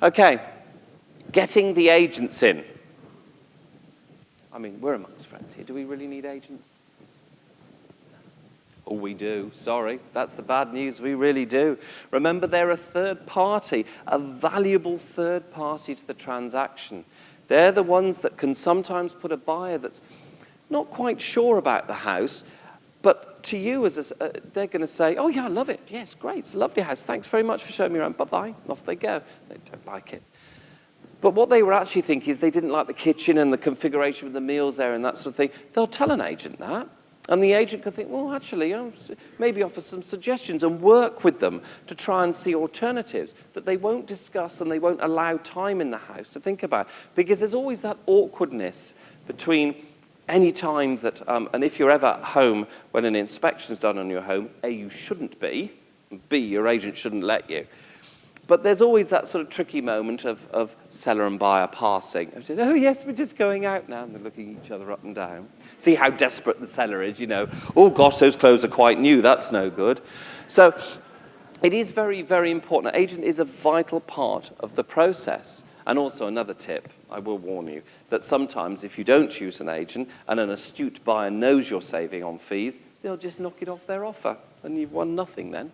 Okay, getting the agents in. I mean, we're amongst friends here. Do we really need agents? Oh, we do. Sorry. That's the bad news. We really do. Remember, they're a third party, a valuable third party to the transaction. They're the ones that can sometimes put a buyer that's not quite sure about the house, but to you, they're going to say, oh, yeah, I love it. Yes, great. It's a lovely house. Thanks very much for showing me around. Bye-bye. Off they go. They don't like it. But what they were actually thinking is they didn't like the kitchen and the configuration of the meals there and that sort of thing. They'll tell an agent that. And the agent can think, well, actually, maybe offer some suggestions and work with them to try and see alternatives that they won't discuss and they won't allow time in the house to think about. Because there's always that awkwardness between any time that, and if you're ever at home when an inspection's done on your home, A, you shouldn't be, and B, your agent shouldn't let you. But there's always that sort of tricky moment of seller and buyer passing. Oh, yes, we're just going out now. And they're looking each other up and down. See how desperate the seller is, you know. Oh, gosh, those clothes are quite new. That's no good. So it is very, very important. An agent is a vital part of the process. And also another tip, I will warn you, that sometimes if you don't choose an agent and an astute buyer knows you're saving on fees, they'll just knock it off their offer. And you've won nothing then.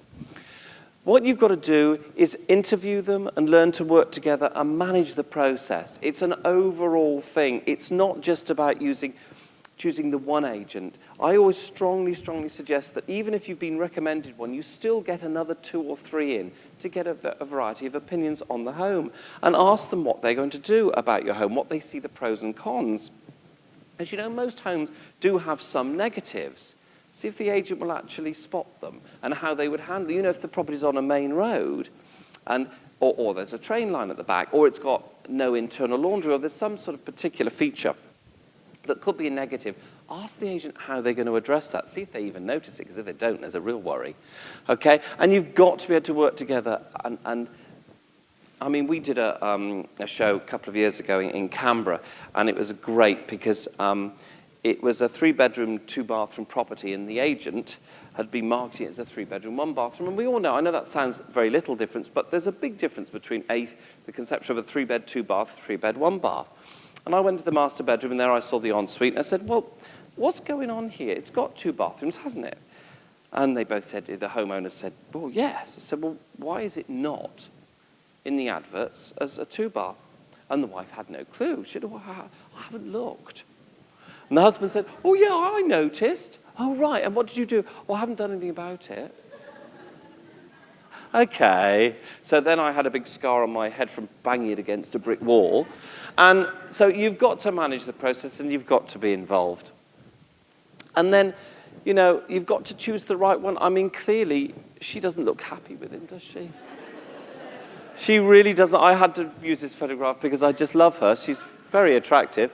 What you've got to do is interview them and learn to work together and manage the process. It's an overall thing. It's not just about choosing the one agent. I always strongly, strongly suggest that even if you've been recommended one, you still get another 2 or 3 in to get a variety of opinions on the home and ask them what they're going to do about your home, what they see the pros and cons. As you know, most homes do have some negatives. See if the agent will actually spot them and how they would handle. You know, if the property's on a main road, or there's a train line at the back, or it's got no internal laundry, or there's some sort of particular feature that could be a negative, ask the agent how they're going to address that. See if they even notice it, because if they don't, there's a real worry. Okay? And you've got to be able to work together. And I mean, we did a show a couple of years ago in Canberra, and it was great because it was a 3-bedroom, 2-bathroom property, and the agent had been marketing it as a 3-bedroom, 1-bathroom. And we all know, I know that sounds very little difference, but there's a big difference between the conception of a 3-bed, 2-bath, 3-bed, 1-bath. And I went to the master bedroom, and there I saw the ensuite, and I said, well, what's going on here? It's got 2 bathrooms, hasn't it? And they both said, the homeowners said, well, yes. I said, well, why is it not in the adverts as a 2-bath? And the wife had no clue. She said, oh, I haven't looked. And the husband said, oh, yeah, I noticed. Oh, right, and what did you do? Oh, I haven't done anything about it. Okay. So then I had a big scar on my head from banging it against a brick wall. And so you've got to manage the process and you've got to be involved. And then, you know, you've got to choose the right one. I mean, clearly, she doesn't look happy with him, does she? She really doesn't. I had to use this photograph because I just love her. She's very attractive.